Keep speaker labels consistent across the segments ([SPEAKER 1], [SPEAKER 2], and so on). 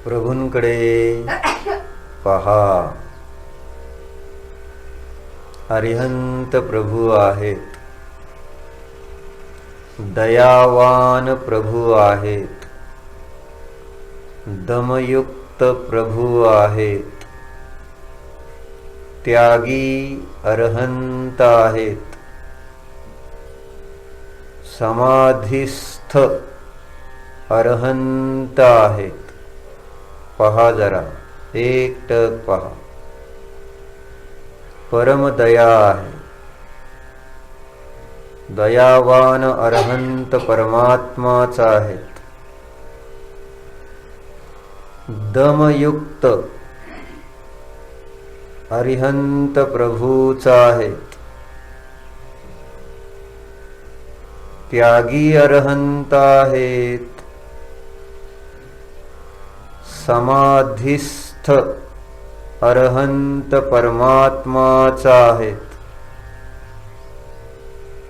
[SPEAKER 1] प्रभूंकडे पहा. अरिहंत प्रभू आहेत, दयावान प्रभू आहेत, दमयुक्त प्रभू आहेत, त्यागी अरहंत आहेत, समाधिस्थ अरहंत आहेत. पहा जरा, एकटक पहा. परम दया आहे. दयावान अरहंत परमात्माच आहेत. दमयुक्त अरिहंत प्रभूच आहेत. त्यागी अरहंत आहेत. समाधिस्थ अरहंत परमात्माच आहेत.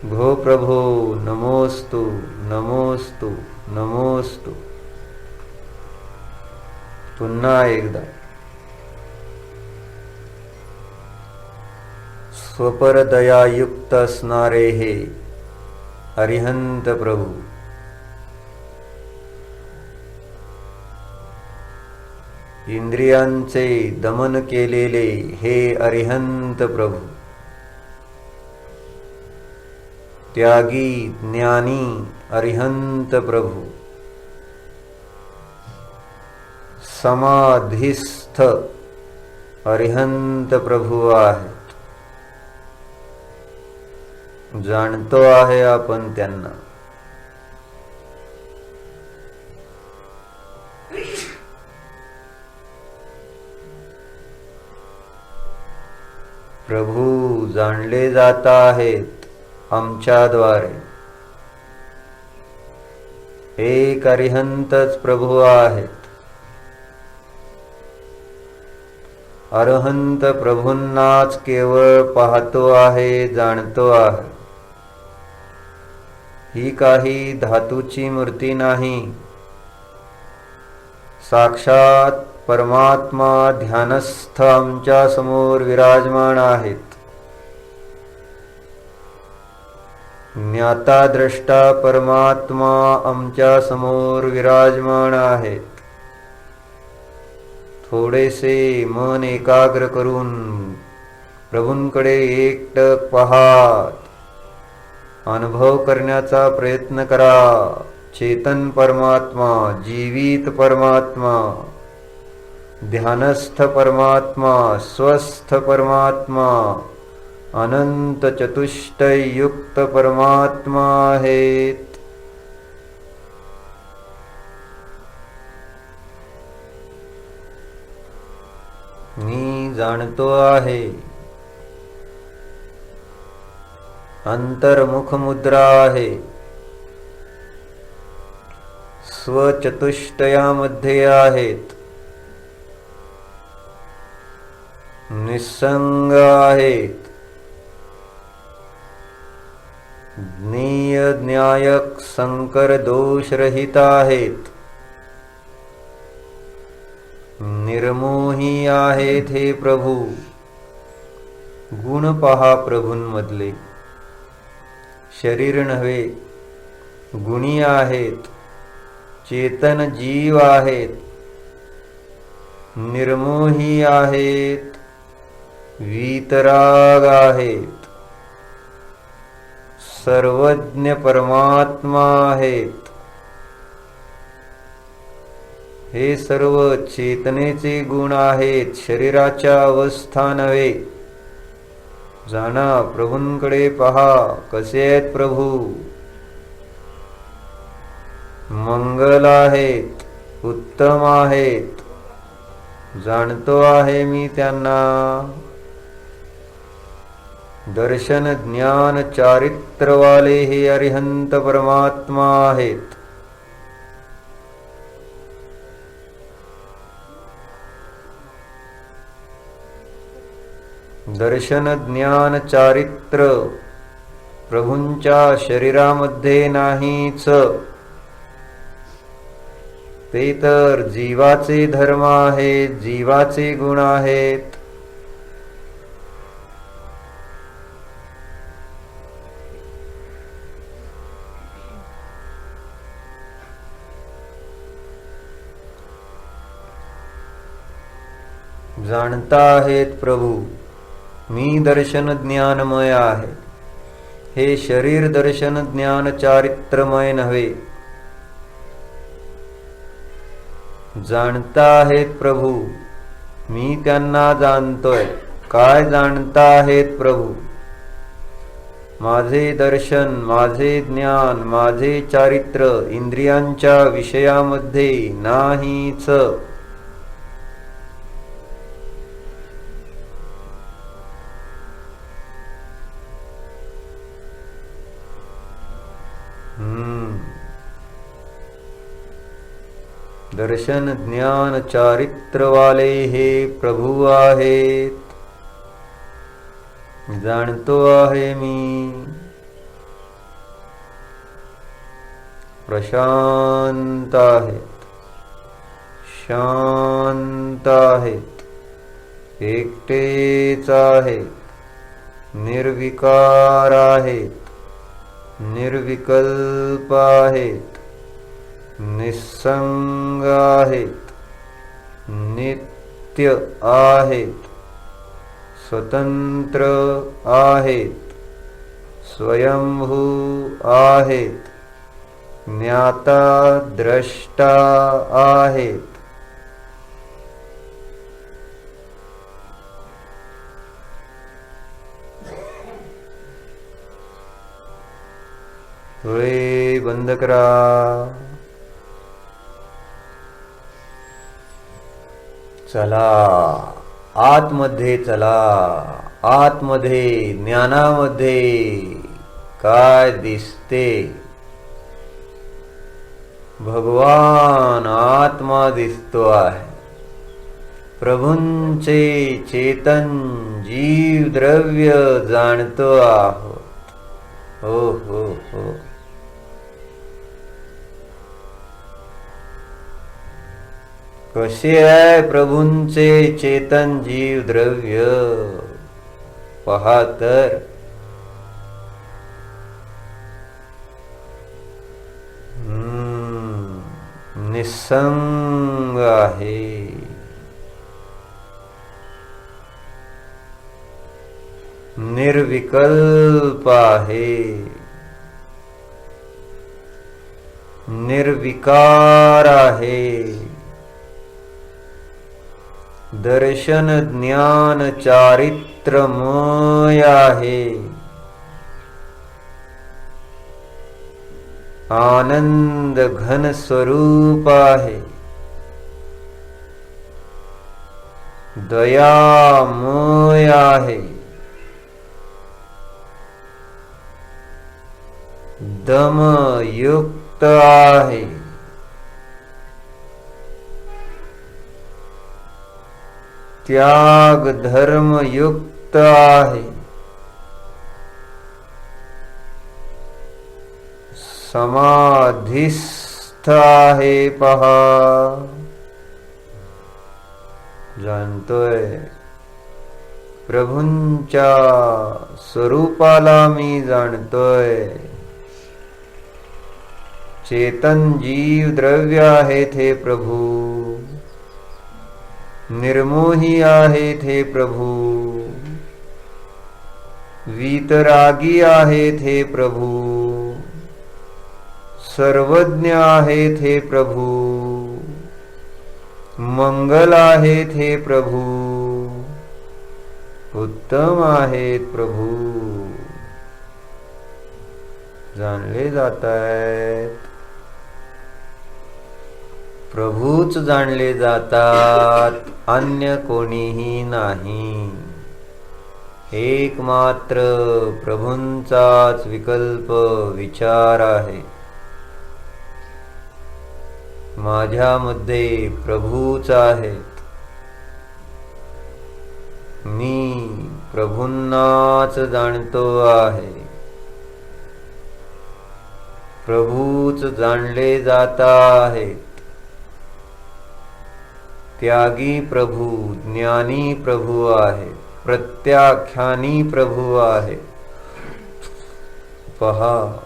[SPEAKER 1] घो प्रभो नमोस्तु नमोस्तु नमोस्तु. पुन्हा एकदा स्वपरदयायुक्त असणारे हे अरिहंत प्रभू, इंद्रियांचे दमन केलेले हे अरिहंत प्रभू, त्यागी ज्ञानी अरिहंत प्रभू, समाधिस्थ अरिहंत प्रभू आहेत. जाणतो आहे आपण त्यांना. प्रभू जाणले जात आहेत आमच्याद्वारे. एक अरिहंतच प्रभू आहेत. अरहंत प्रभूंनाच केवळ पाहतो आहे, जाणतो आहे. ही काही धातूची मूर्ती नाही. साक्षात परमात्मा ध्यानस्थ आमच्या समोर विराजमान आहेत. ज्ञाता द्रष्टा परमात्मा आमच्या समोर विराजमान आहेत. थोडेसे मन एकाग्र करून प्रभूंकडे एकटक पाहात अनुभव करण्याचा प्रयत्न करा. चेतन परमात्मा, जीवित परमात्मा, ध्यानस्थ परमात्मा, स्वस्थ परमात्मा, अनंत चतुष्टय युक्त परमात्मा आहेत. मी जाणतो आहे. अंतर्मुख मुद्रा आहे. स्वचतुष्टयामध्ये आहेत. निस्संग आहेत. ज्ञेय ज्ञायक संकर दोषरहित आहेत. निर्मोही आहेत हे प्रभू. गुण पहा प्रभूंमधले. शरीर नव्हे, गुणी आहेत. चेतन जीव आहेत. निर्मोही आहेत. वीतराग आहेत. सर्वज्ञ परमात्मा आहेत. हे सर्व चेतनेचे गुण आहेत, शरीराच्या अवस्था नव्हे. जाणा, प्रभूंकडे पहा. कसे आहेत प्रभू? मंगल आहेत, उत्तम आहेत. जाणतो आहे मी त्यांना. दर्शन ज्ञान चारित्रवाले हे अरिहंत परमात्मा आहेत. दर्शन ज्ञान चारित्र प्रभूंच्या शरीरामध्ये नाहीच. ते तर जीवाचे धर्म आहेत, जीवाचे गुण आहेत. जाणता आहेत प्रभू, मी दर्शन ज्ञानमय आहे. हे शरीर दर्शन ज्ञान चारित्रमय नव्हे. जाणता आहेत प्रभू, मी त्यांना जाणतोय. काय जाणता आहेत प्रभू? माझे दर्शन, माझे ज्ञान, माझे चारित्र इंद्रियांच्या विषयामध्ये नाहीच. दर्शन ज्ञान चारित्र वाले हे प्रभू आहेत. जाणतो आहे मी. प्रशांत आहेत, शांत आहेत, एकटेच आहेत, निर्विकार आहेत, निर्विकल्प आहेत, निस्संग आहेत, नित्य आहेत, स्वतंत्र आहेत, स्वयंभू आहेत, ज्ञाता द्रष्टा आहेत. डोळे बंद करा. चला आतमध्ये, चला आतमध्ये, ज्ञानामध्ये काय दिसते? भगवान आत्मा दिसतो आहे. प्रभूंचे चेतन जीव द्रव्य जाणतो आहोत. हो हो हो. कसे आहे प्रभूंचे चेतन जीव द्रव्य? पहा तर. निस्संग आहे, निर्विकल्प आहे, निर्विकार आहे. दर्शन ज्ञान चारित्रमय आहे. आनंद घन स्वरूप आहे. दयामय आहे. दम युक्त आहे. त्याग धर्म युक्त आहे. समाधिस्थ आहे. पहा, जाणतोय प्रभूंच्या स्वरूपाला मी जाणतोय. चेतन जीव द्रव्य आहेत हे प्रभू. निर्मोही आहेत हे प्रभू. वीतरागी आहेत हे प्रभू. सर्वज्ञ आहेत हे प्रभू. मंगल आहेत हे प्रभू. उत्तम आहेत प्रभू. जाणले जात आहेत. प्रभूच जाणले जातात, अन्य कोणीही नाही. एकमात्र प्रभूंचाच विकल्प विचार आहे. माझ्यामध्ये प्रभूच आहेत. मी प्रभूंनाच जाणतो आहे. प्रभूच जाणले जात आहेत. त्यागी प्रभू, ज्ञानी प्रभू आहे, प्रत्याख्यानी प्रभू आहे. पहा,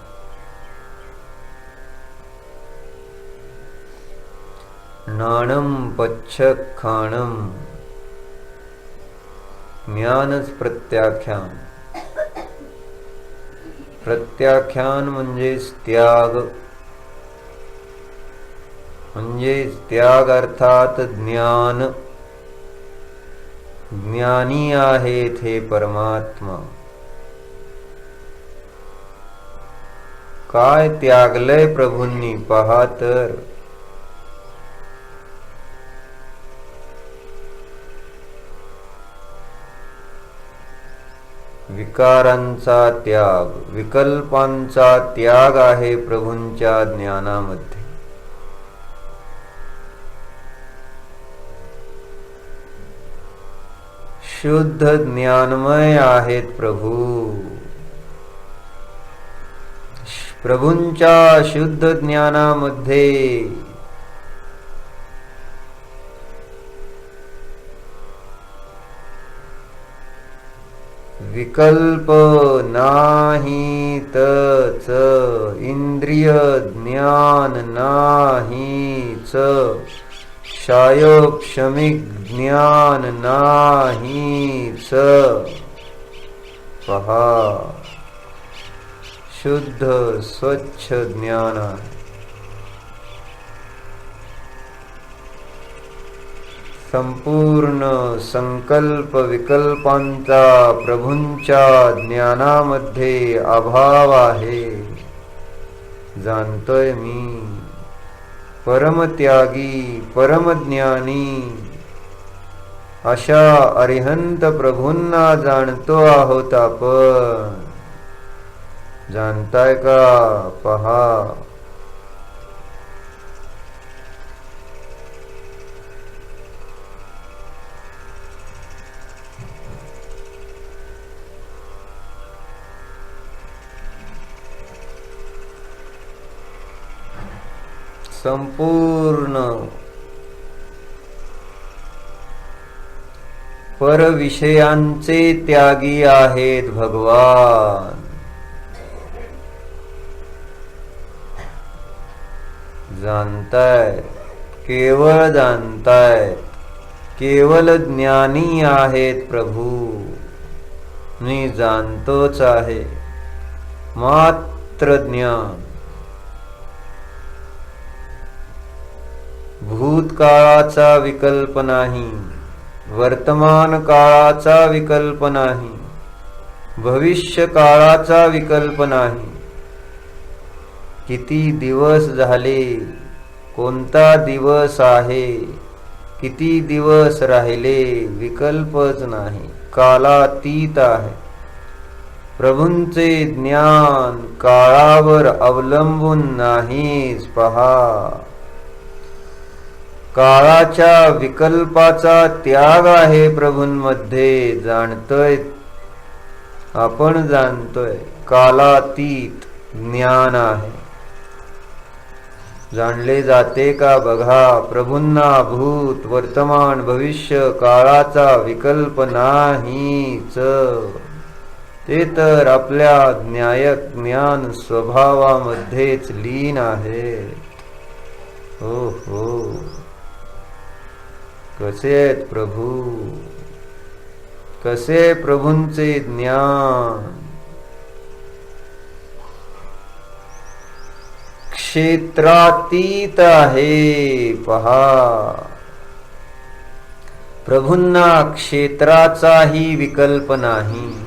[SPEAKER 1] नाणं पच्छखाणं, ज्ञानच प्रत्याख्यान. प्रत्याख्यान म्हणजेच त्याग, म्हणजेच त्याग अर्थात ज्ञान. ज्ञानी आहेत हे परमात्मा. काय त्यागलंय प्रभूंनी पहा तर. विकारांचा त्याग, विकल्पांचा त्याग आहे प्रभूंच्या ज्ञानामध्ये. शुद्ध ज्ञानमय आहेत प्रभू. प्रभूंच्या शुद्ध ज्ञानामध्ये विकल्प नाहीतच, इंद्रिय ज्ञान नाहीच, शायोपशमिक ज्ञान नाहीच. पहा, शुद्ध स्वच्छ ज्ञान आहे. संपूर्ण संकल्प विकल्पांचा प्रभूंच्या ज्ञानामध्ये अभाव आहे. जाणतोय मी, परमत्यागी परमज्ञानी अशा अरिहंत प्रभूंना जाणतो आहोत आपण. जाणताय का पहा. संपूर्ण परविषयांचे त्यागी आहेत भगवान. जाणतायत, केवळ जाणतायत, केवळ ज्ञानी आहेत प्रभू. मी जाणतोच आहे, मात्र ज्ञान. भूतकाळाचा विकल्प नाही, वर्तमान काळाचा विकल्प नाही, भविष्य काळाचा विकल्प नाही. किती दिवस झाले, कोणता दिवस आहे, किती दिवस राहिले, विकल्पच नाही, कालातीत आहे. प्रभूंचे ज्ञान काळावर अवलंबून नाहीच. पहा, काळाच्या विकल्पाचा त्याग आहे प्रभूंमध्ये. जाणतोय आपण, जाणतोय, कालातीत ज्ञान आहे. जाणले जाते का बघा. प्रभूंना भूत वर्तमान भविष्य काळाचा विकल्प नाहीच. ते तर आपल्या ज्ञान स्वभावामध्येच लीन आहे. हो हो, कसे आहेत प्रभू, कसे प्रभूंचे ज्ञान. क्षेत्रातीत आहे. पहा, प्रभूंना क्षेत्राचाही विकल्प नाही.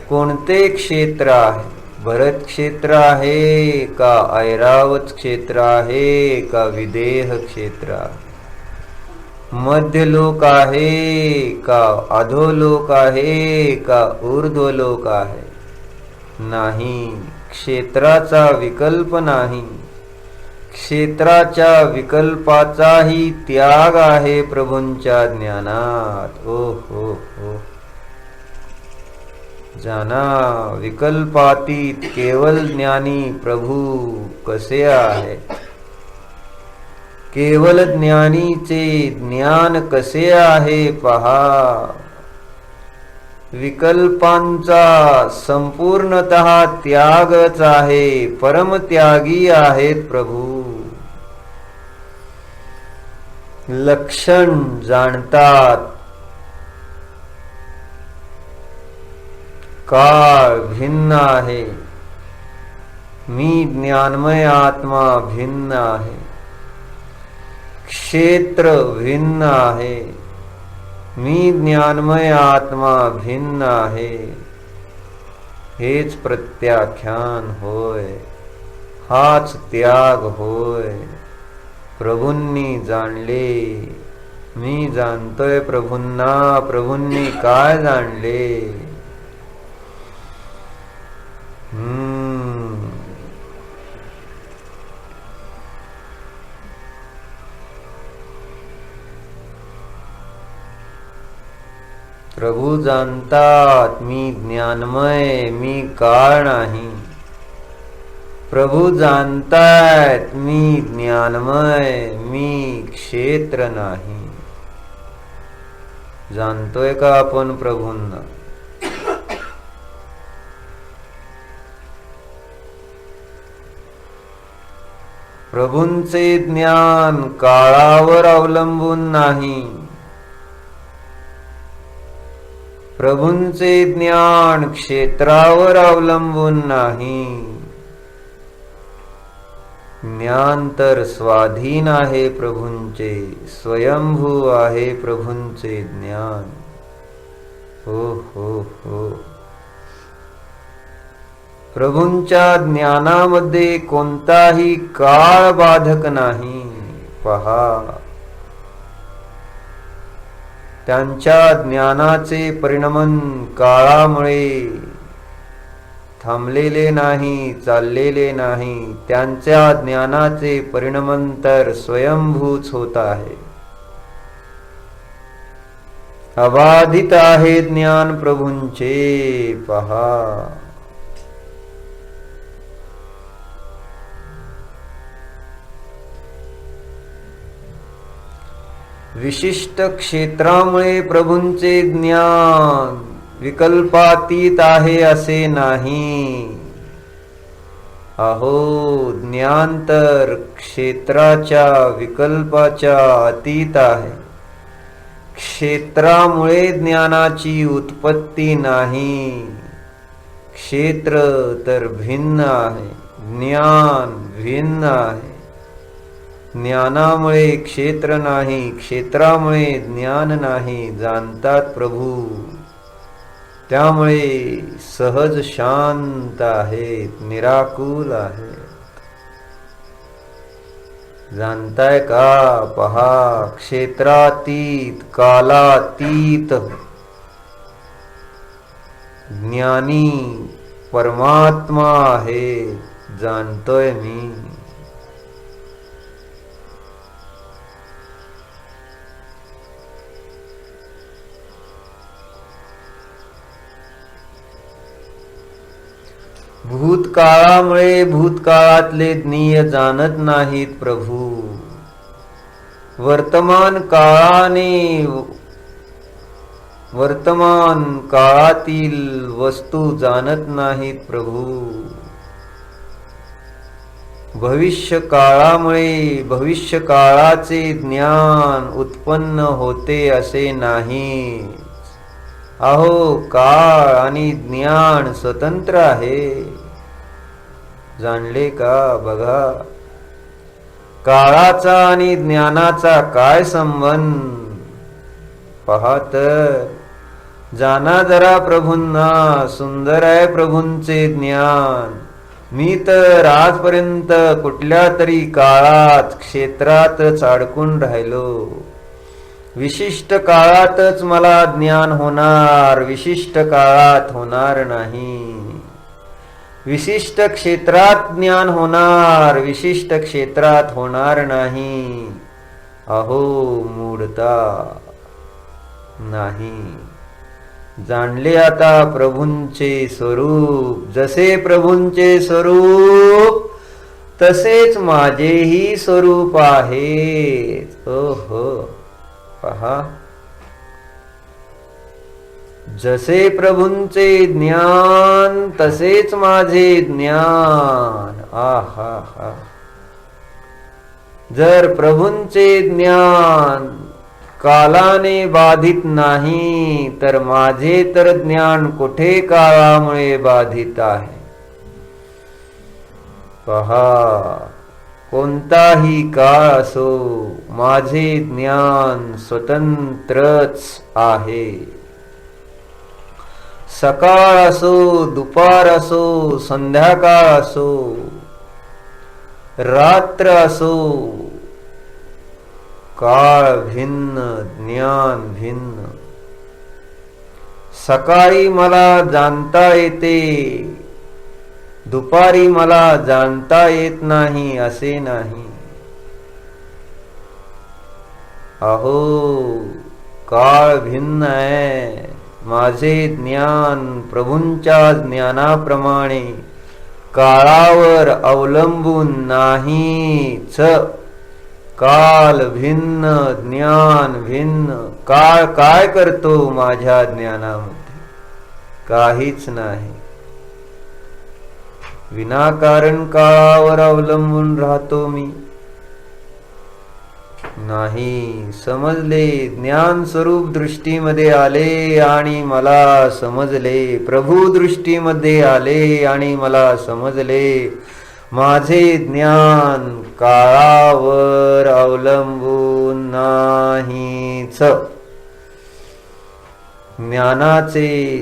[SPEAKER 1] कोणते क्षेत्र आहे? भरत क्षेत्र आहे का ऐरावत क्षेत्र आहे का विदेह क्षेत्र आहे? मध्यलोक आहे का अधोलोक आहे का ऊर्ध्वलोक आहे? नाही, क्षेत्राचा विकल्प नाही. क्षेत्राच्या विकल्पाचाही त्याग आहे प्रभूंच्या ज्ञानात. ओ हो हो, जाना, विकल्पातीत केवल ज्ञानी प्रभू कसे आहेत. केवल ज्ञानीचे ज्ञान कसे आहे पहा. विकल्पांचा संपूर्णतः त्यागच आहे. परमत्यागी आहेत प्रभू. लक्षण जाणतात. काळ भिन्न आहे. मी ज्ञानमय आत्मा भिन्न आहे. क्षेत्र भिन्न आहे. मी ज्ञानमय आत्मा भिन्न आहे. हेच प्रत्याख्यान होय. हाच त्याग होय. प्रभूंनी जाणले. मी जाणतोय प्रभूंना. प्रभूंनी काय जाणले. प्रभू जाणतात मी ज्ञानमय, मी काळ नाही. प्रभू जाणतायत मी ज्ञानमय, मी क्षेत्र नाही. जाणतोय का आपण प्रभूंना? प्रभूंचे ज्ञान काळावर अवलंबून नाही. प्रभूंचे ज्ञान क्षेत्रावर अवलंबून नाही. ज्ञान तर स्वाधीन आहे प्रभूंचे. स्वयंभू आहे प्रभूंचे ज्ञान. हो हो हो. प्रभूंच्या ज्ञानामध्ये कोणताही काळ बाधक नाही. पहा, त्यांच्या ज्ञानाचे परिणमन काळामुळे थांबलेले नाही, चाललेले नाही. त्यांच्या ज्ञानाचे परिणमन तर स्वयंभूच होत आहे. अबाधित आहे ज्ञान प्रभूंचे. पहा, विशिष्ट क्षेत्रामुळे प्रभूंचे ज्ञान विकल्पातीत आहे असे नाही. अहो, ज्ञान तर क्षेत्राच्या विकल्पाच्या अतीत आहे. क्षेत्रामुळे ज्ञानाची उत्पत्ती नाही. क्षेत्र तर भिन्न आहे. ज्ञान भिन्न आहे. ज्ञानामुळे क्षेत्र नाही, क्षेत्रामुळे ज्ञान नाही. जाणतात प्रभू, त्यामुळे सहज शांत आहेत, निराकुल आहेत. जाणताय का? पहा, क्षेत्रातीत, कालातीत ज्ञानी परमात्मा आहे. जाणतोय मी. भूतकाळामुळे भूतकाळातले ज्ञेय जाणत नाहीत प्रभू. वर्तमान काळाने वर्तमान काळातील वस्तू जाणत नाहीत प्रभू. भविष्य काळामुळे भविष्य काळाचे ज्ञान उत्पन्न होते असे नाही. अहो, काळ आणि ज्ञान स्वतंत्र आहे. जाणले का? बघा, काळाचा आणि ज्ञानाचा काय संबंध? पहा तर, जाना जरा प्रभूंना. सुंदर आहे प्रभूंचे ज्ञान. मी तर आजपर्यंत कुठल्या तरी काळात, क्षेत्रातच अडकून राहिलो. विशिष्ट काळातच मला ज्ञान होणार, विशिष्ट काळात होणार नाही. विशिष्ट क्षेत्रात ज्ञान होणार, विशिष्ट क्षेत्रात होणार नाही. अहो, मूढता नाही. जाणले आता प्रभूंचे स्वरूप. जसे प्रभूंचे स्वरूप तसेच माझेही स्वरूप आहे. ओहो, पहा, जसे प्रभूंचे ज्ञान तसेच माझे ज्ञान. आहा हा. जर प्रभूंचे ज्ञान कालाने बाधित नाही तर माझे तर ज्ञान कुठे काळामुळे बाधित आहे. पहा, कोणताही काळ असो माझे ज्ञान स्वतंत्रच आहे. सकाळ असो, दुपार असो, संध्याकाळ असो, रात्र असो, काळ भिन्न, ज्ञान भिन्न. सकाळी मला जाणता येते, दुपारी मला जाणता येत नाही असे नाही. अहो, काळ भिन्न आहे. माझे ज्ञान प्रभूंच्या ज्ञानाप्रमाणे काळावर अवलंबून नाहीच. काल भिन्न, ज्ञान भिन्न. काळ काय करतो माझ्या ज्ञानामध्ये? काहीच नाही. विनाकारण काळावर अवलंबून राहतो मी? नाही. समजले, ज्ञान स्वरूप दृष्टीमध्ये आले आणि मला समजले. प्रभू दृष्टीमध्ये आले आणि मला समजले. माझे ज्ञान काळावर अवलंबून नाहीच. ज्ञानाचे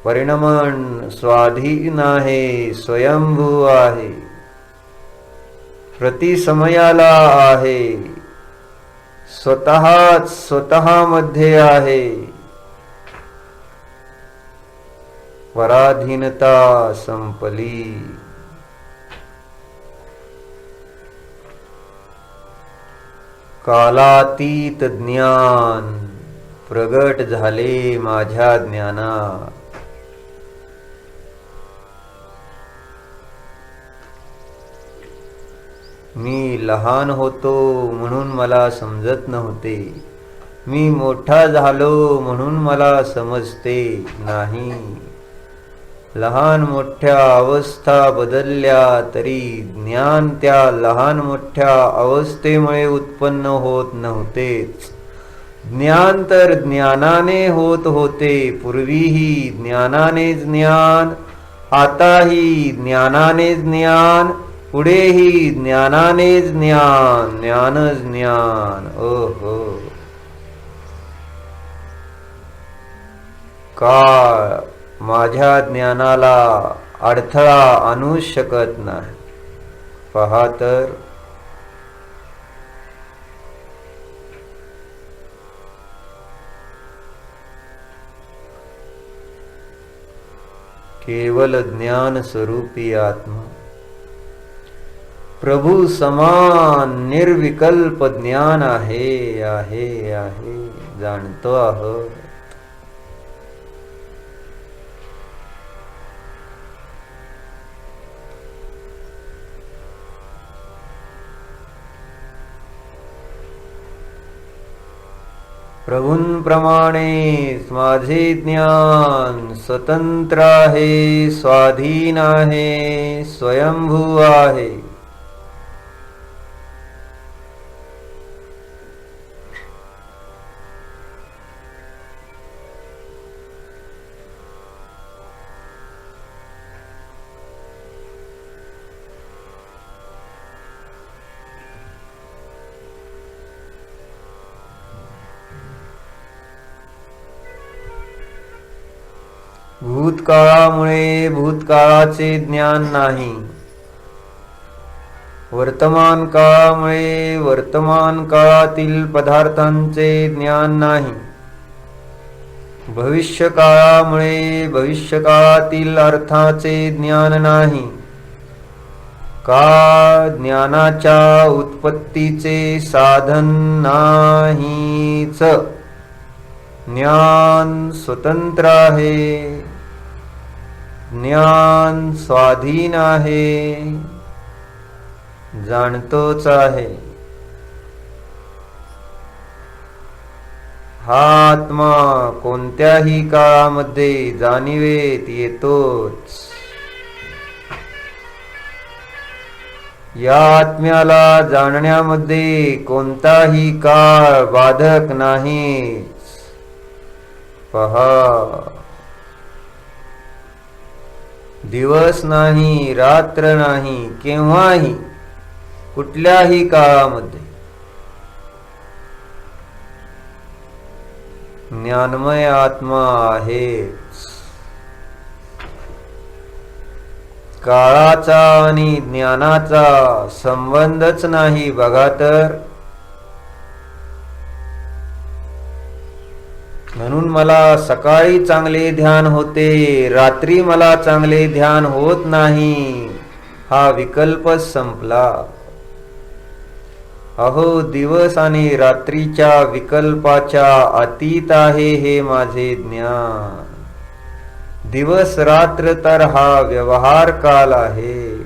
[SPEAKER 1] परिणमन स्वाधीन आहे, स्वयंभू आहे, प्रतिसमयाला आहे, स्वतः मध्ये आहे. पराधीनता संपली. कालातीत ज्ञान प्रगट झाले माझ्या ज्ञानात. मी लहान होतो म्हणून मला समजत नव्हते. मी मोठा झालो म्हणून मला समजते नाही. लहान मोठ्या अवस्था बदलल्या तरी ज्ञान त्या लहान मोठ्या अवस्थेमुळे उत्पन्न होत नव्हतेच. ज्ञान तर ज्ञानाने होत होते. पूर्वीही ज्ञानाने ज्ञान, आताही ज्ञानाने ज्ञान, पुढेही ज्ञानाने ज्ञान. ज्ञानच ज्ञान. ओहो, काळ माझ्या ज्ञानाला अडथळा आणू शकत नाही. पहा तर, केवल ज्ञान स्वरूपी आत्मा प्रभू समान निर्विकल्प ज्ञान आहे, आहे, आहे, जाणतो आहोत. प्रभूंप्रमाणे माझे ज्ञान स्वतंत्र आहे, स्वाधीन आहे, स्वयंभू आहे. भूतकाळामुळे भूतकाळाचे ज्ञान नाही. वर्तमान काळामुळे वर्तमान काळातील पदार्थांचे ज्ञान नाही. भविष्य काळामुळे भविष्य काळातील अर्थाचे ज्ञान नाही. काळ ज्ञानाच्या उत्पत्तीचे साधन नाहीच. ज्ञान स्वतंत्र आहे, ज्ञान स्वाधीन आहे. जाणतोच आहे. हा आत्मा कोणत्याही काळामध्ये जाणीवेत येतोच. या आत्म्याला जाणण्यामध्ये कोणताही काळ बाधक नाही. पहा, दिवस नाही, रात्र नाही, केव्हाही कुठल्याही काळामध्ये ज्ञानमय आत्मा आहेच. काळाचा आणि ज्ञानाचा संबंधच नाही बघा तर. म्हणून मला सकाळी चांगले ध्यान होते, रात्री मला चांगले ध्यान होत नाही, हा विकल्पच संपला. अहो, दिवस आणि रात्रीच्या विकल्पाच्या अतीत आहे हे माझे ज्ञान. दिवस रात्र तर हा व्यवहार काल आहे.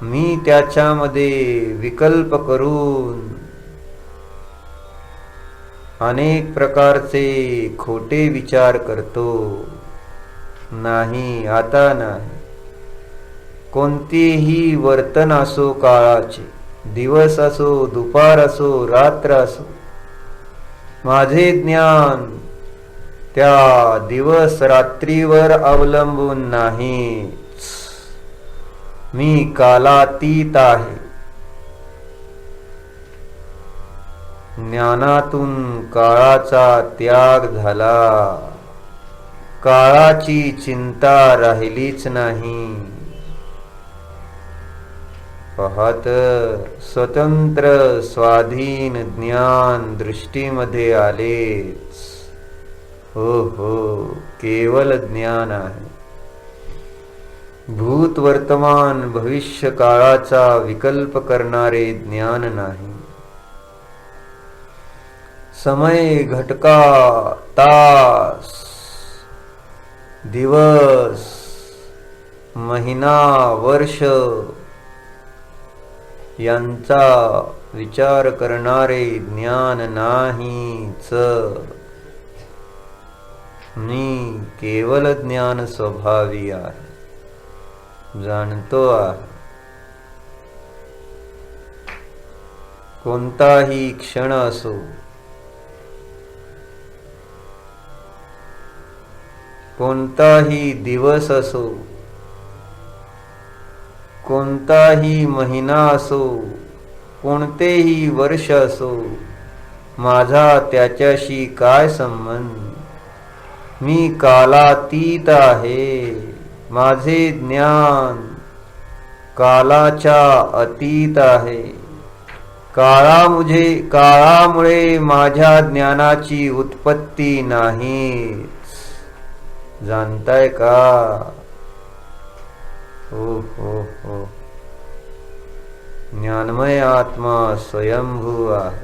[SPEAKER 1] मी त्याच्यामध्ये विकल्प करून अनेक प्रकारचे खोटे विचार करतो. नाही, आता नाही. कोणतेही वर्तन असो काळाचे, दिवस असो, दुपार असो, रात्र असो, माझे ज्ञान त्या दिवस रात्रीवर अवलंबून नाही. मी कालातीत आहे. ज्ञानातून काळाचा त्याग झाला. काळाची चिंता राहिलीच नाही. पाहत स्वतंत्र स्वाधीन ज्ञान दृष्टीमध्ये आलेच. हो हो, केवल ज्ञान आहे. भूत वर्तमान भविष्य काळाचा विकल्प करणारे ज्ञान नाही. समय, घटका, तास, दिवस, महिना, वर्ष यांचा विचार करणारे ज्ञान नाहीच. मी केवल ज्ञान स्वभावी आहे, जाणतो आहे. कोणताही क्षण असो, कोणताही दिवस असो, कोणताही महिना असो, कोणतेही वर्ष असो, माझा त्याच्याशी काय संबंध. मी कालातीत आहे. माझे ज्ञान कालाच्या अतीत आहे. काळामुळे माझ्या ज्ञानाची उत्पत्ती नाही. जाणताय का? हो हो हो, ज्ञानमय आत्मा स्वयंभू आहे.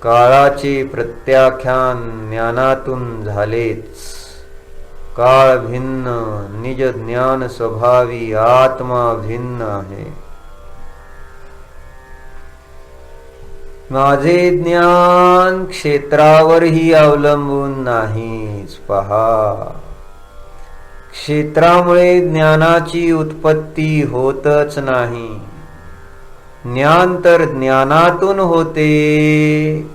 [SPEAKER 1] काळाचे प्रत्याख्यान ज्ञानातून झालेच. काळ भिन्न, निज ज्ञान स्वभावी आत्मा भिन्न आहे. माझे ज्ञान क्षेत्रावरही अवलंबून नाहीच. पहा, क्षेत्रामुळे ज्ञानाची उत्पत्ती होतच नाही. ज्ञान तर ज्ञानातून होते.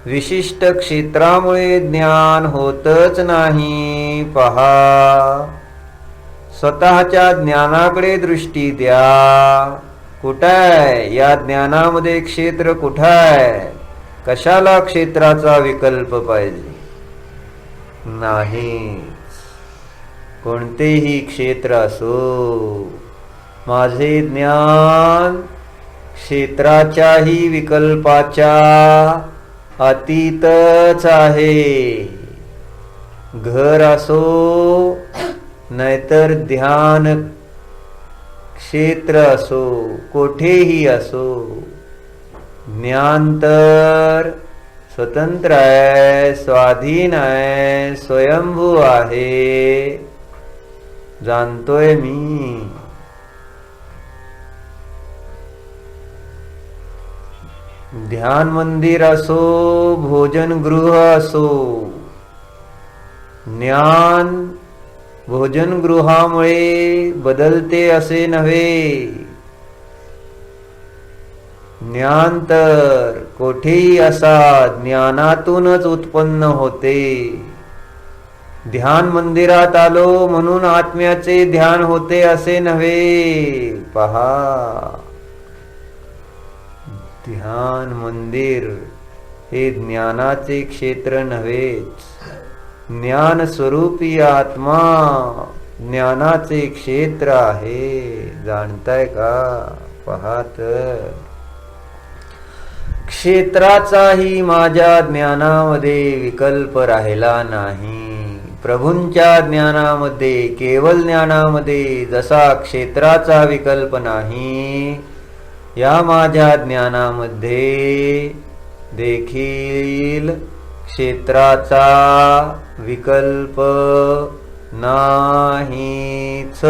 [SPEAKER 1] विशिष्ट क्षेत्रामुळे ज्ञान होतच नाही. पहा, स्वतःच्या ज्ञानाकडे दृष्टी द्या. कुठाय या ज्ञानामध्ये क्षेत्र? कुठाय? कशाला क्षेत्राचा विकल्प पाहिजे? नाही. कोणतेही क्षेत्र असो, माझे ज्ञान क्षेत्राच्याही विकल्पाच्या अतीतच आहे. घर असो नाहीतर ध्यान क्षेत्र असो, कोठेही असो, ज्ञान तर स्वतंत्र आहे, स्वाधीन आहे, स्वयंभू आहे. जाणतोय मी. ध्यान मंदिर असो, भोजन गृह असो, ज्ञान भोजन गृहामुळे बदलते असे नव्हे. ज्ञान तर कोठेही असा ज्ञानातूनच उत्पन्न होते. ध्यान मंदिरात आलो म्हणून आत्म्याचे ध्यान होते असे नव्हे. पहा, ध्यान मंदिर हे ज्ञानाचे क्षेत्र नव्हेच. ज्ञान स्वरूपी आत्मा ज्ञानाचे क्षेत्र आहे. जाणताय का? पहा तर, क्षेत्राचाही माझ्या ज्ञानामध्ये विकल्प राहिला नाही. प्रभूंच्या ज्ञानामध्ये, केवल ज्ञानामध्ये जसा क्षेत्राचा विकल्प नाही, या माझ्या ज्ञानामध्ये देखील क्षेत्राचा विकल्प नाहीच.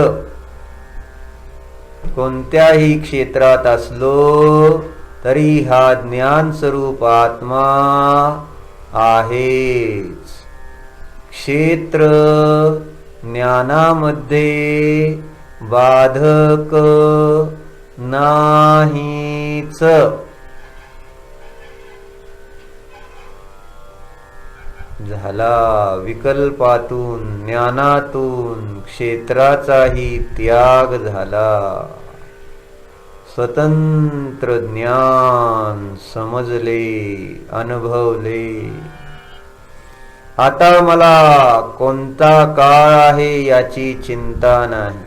[SPEAKER 1] कोणत्याही क्षेत्रात असलो तरी हा ज्ञान स्वरूप आत्मा आहेच. क्षेत्र ज्ञानामध्ये बाधक नाहीच. झाला विकल्पातून, ज्ञानातून क्षेत्राचाही त्याग झाला. स्वतंत्र ज्ञान समजले, अनुभवले. आता मला कोणता काळ आहे याची चिंता नाही,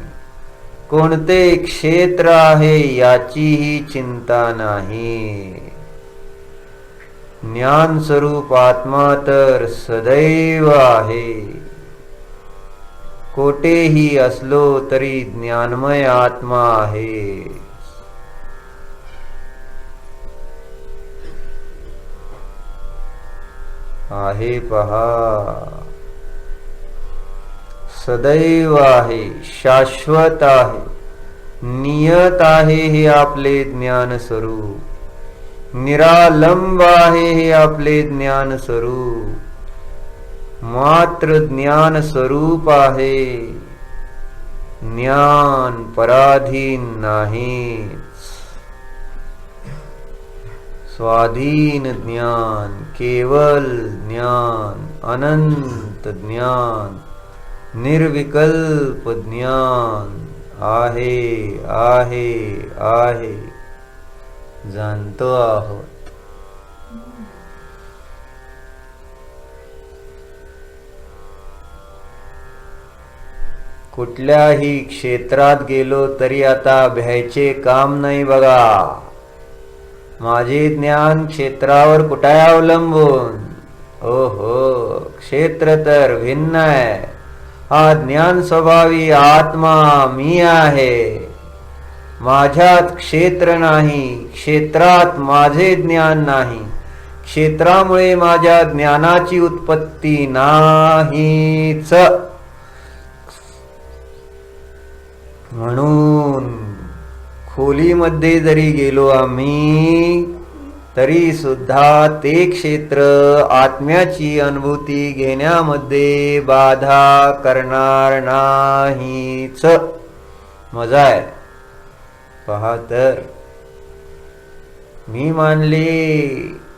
[SPEAKER 1] कोणते क्षेत्र आहे याचीही चिंता नाही. ज्ञान स्वरूप आत्मा तर सदैव आहे. कोठेही असलो तरी ज्ञानमय आत्मा आहे. आहे पहा, सदैव आहे, शाश्वत आहे, नियत आहे हे आपले ज्ञान स्वरूप. निरालंब आहे हे आपले ज्ञान स्वरूप. मात्र ज्ञान स्वरूप आहे. ज्ञान पराधीन नाही. स्वाधीन ज्ञान, केवल ज्ञान, अनंत ज्ञान, निर्विकल्प ज्ञान आहे, आहे, आहे. जाणतो आहोत. कुठल्याही क्षेत्रात गेलो तरी आता भ्यायचे काम नाही बघा. माझे ज्ञान क्षेत्रावर कुठे अवलंबून? ओहो, क्षेत्र तर भिन्न आहे. हा ज्ञान स्वभावी आत्मा मी आहे. माझ्यात क्षेत्र नाही, क्षेत्रात माझे ज्ञान नाही. क्षेत्रामुळे माझ्या ज्ञानाची उत्पत्ती नाहीच. म्हणून खोलीमध्ये जरी गेलो आम्ही तरी सुद्धा ते क्षेत्र आत्म्याची अनुभूती घेण्यामध्ये बाधा करणार नाहीच. मजा आहे. पहा तर, मी मानले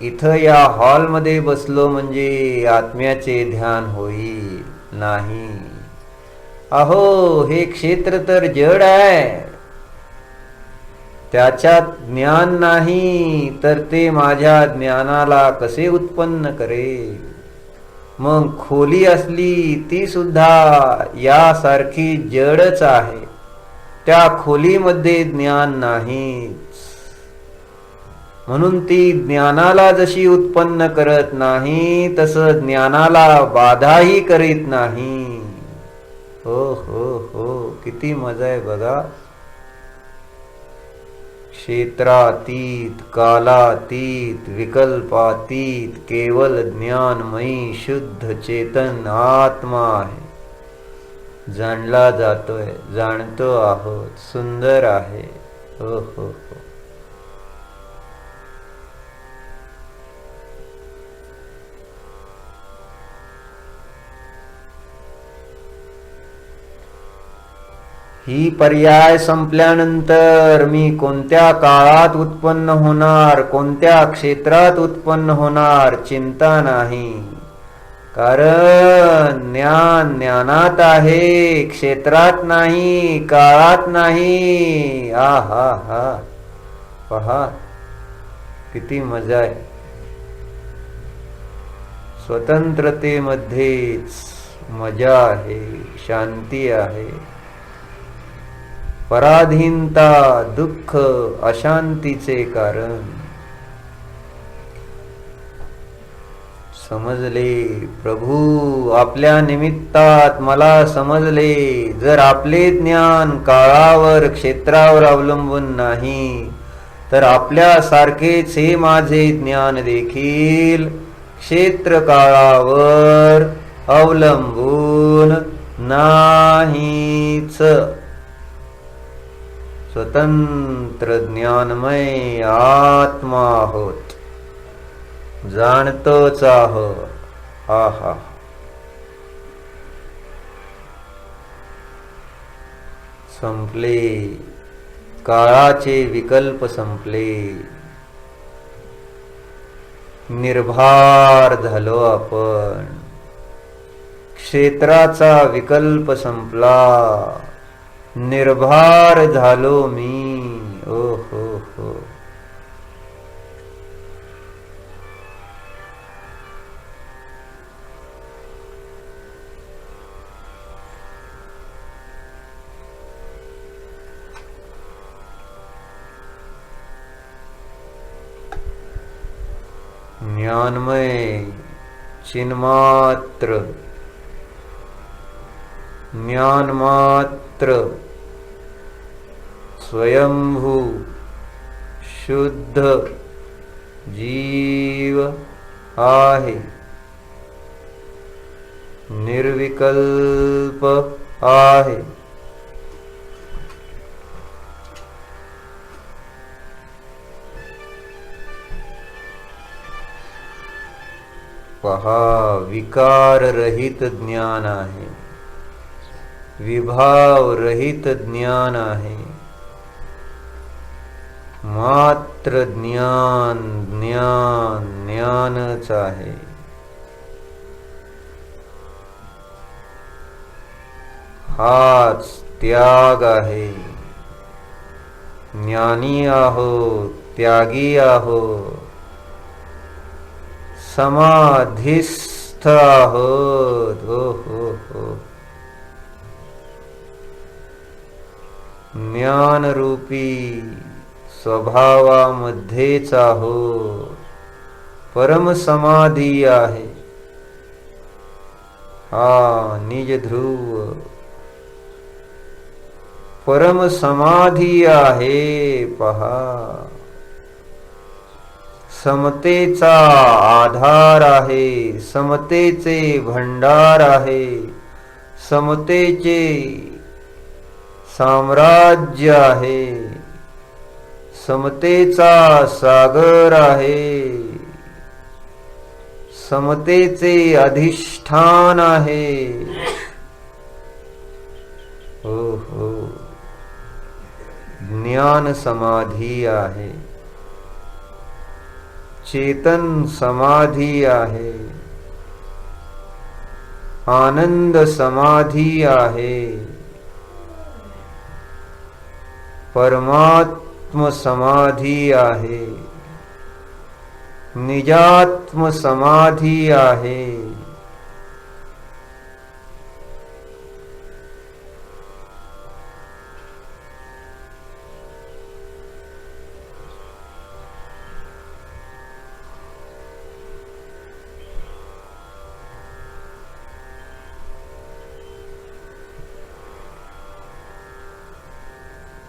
[SPEAKER 1] इथं या हॉलमध्ये बसलो म्हणजे आत्म्याचे ध्यान होईल. नाही. अहो, हे क्षेत्र तर जड आहे. त्याच्यात ज्ञान नाही तर ते माझ्या ज्ञानाला कसे उत्पन्न करेल? मग खोली असली ती सुद्धा यासारखी जडच आहे. त्या खोलीमध्ये ज्ञान नाहीच. म्हणून ती ज्ञानाला जशी उत्पन्न करत नाही तसं ज्ञानाला बाधाही करीत नाही. हो हो हो, किती मजा आहे बघा. क्षेत्रातीत, कालातीत, विकल्पातीत केवल ज्ञानमयी शुद्ध चेतन आत्मा आहे. जाणला जातोय, जाणतो आहोत, सुंदर आहे. हो हो हो. ही पर्याय संपल्यानंतर मी कोणत्या काळात उत्पन्न होणार, कोणत्या क्षेत्रात उत्पन्न होणार, चिंता नाही. कारण ज्ञान ज्ञानात आहे, क्षेत्रात नाही, काळात नाही. हा हा हा, पहा किती मजा आहे. स्वतंत्रतेमध्येच मजा आहे, शांती आहे. पराधीनता दुःख अशांतीचे कारण. समजले प्रभू आपल्या निमित्तात मला समजले. जर आपले ज्ञान काळावर क्षेत्रावर अवलंबून नाही तर आपल्या सारखेच हे माझे ज्ञान देखील क्षेत्र काळावर अवलंबून नाहीच. स्वतंत्र ज्ञानमय आत्मा आहोत, जाणतोच आहोत. आहा, संपले काळाचे विकल्प, संपले. निर्भार झालो आपण. क्षेत्राचा विकल्प संपला, निर्भार झालो मी. ओ हो हो. ज्ञानमय चिन्मात्र, ज्ञानमात्र, स्वयंभू शुद्ध जीव आहे. निर्विकल्प आहे. पहा, विकार रहित ज्ञान आहे, विभाव रहित ज्ञान आहे. मात्र ज्ञान ज्ञान ज्ञानच आहे. हाच त्याग आहे. ज्ञानी आहोत, त्यागी आहोत, समाधिस्थ आहोत. हो हो हो. ज्ञानरूपी स्वभावामध्येच आहोत. परम समाधी आहे. हा निज ध्रुव परम समाधी आहे. पहा, समतेचा आधार आहे, समतेचे भंडार आहे, समतेचे साम्राज्य आहे, समतेचा सागर आहे, समतेचे अधिष्ठान आहे. हो हो. ज्ञान समाधी आहे, चेतन समाधी आहे, आनंद समाधी आहे, परमात्म समाधी आहे, निजात्म समाधी आहे.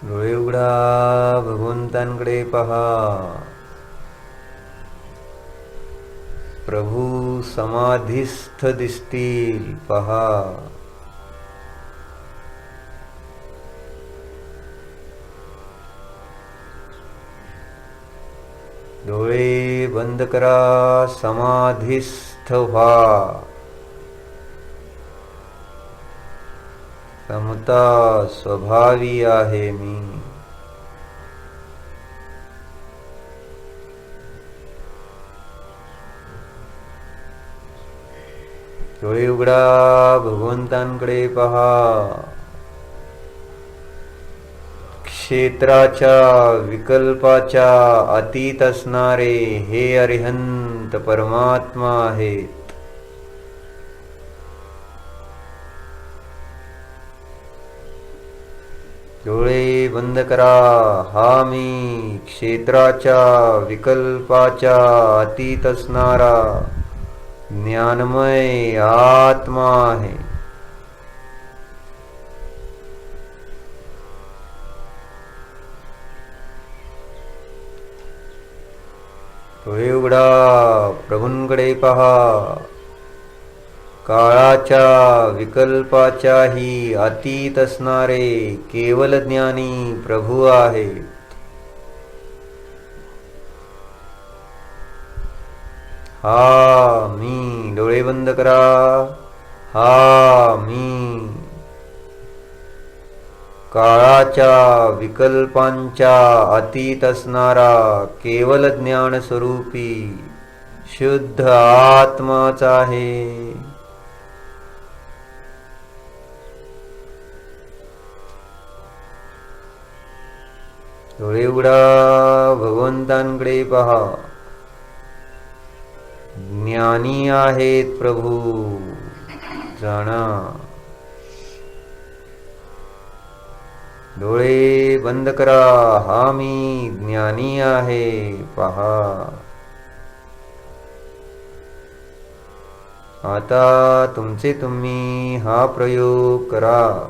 [SPEAKER 1] डोळे उघडा, भगवंतांकडे पहा. प्रभू समाधिस्थ दिसतील. पहा, डोळे बंद करा, समाधिस्थ व्हा. समता स्वभावी आहे मी. डोळे उघडा, भगवंतांकडे पहा. क्षेत्राच्या विकल्पाच्या अतीत असणारे हे अरिहंत परमात्मा आहेत. डोळे बंद करा. हा मी क्षेत्राच्या विकल्पाच्या अतीत असणारा ज्ञानमय आत्मा आहे. डोळे उघडा, प्रभूंकडे पहा. काळाच्या विकल्पाच्याही अतीत असणारे केवल ज्ञानी प्रभू आहेत. हा मी. डोळे बंद करा. हा मी. काळाच्या विकल्पांच्या अतीत असणारा केवल ज्ञान स्वरूपी शुद्ध आत्माच आहे. डोळे उघडा, भगवंतांकडे पहा. ज्ञानी आहेत प्रभू, जाणा. डोळे बंद करा. हा मी ज्ञानी आहे, पहा. आता तुमचे तुम्ही हा प्रयोग करा.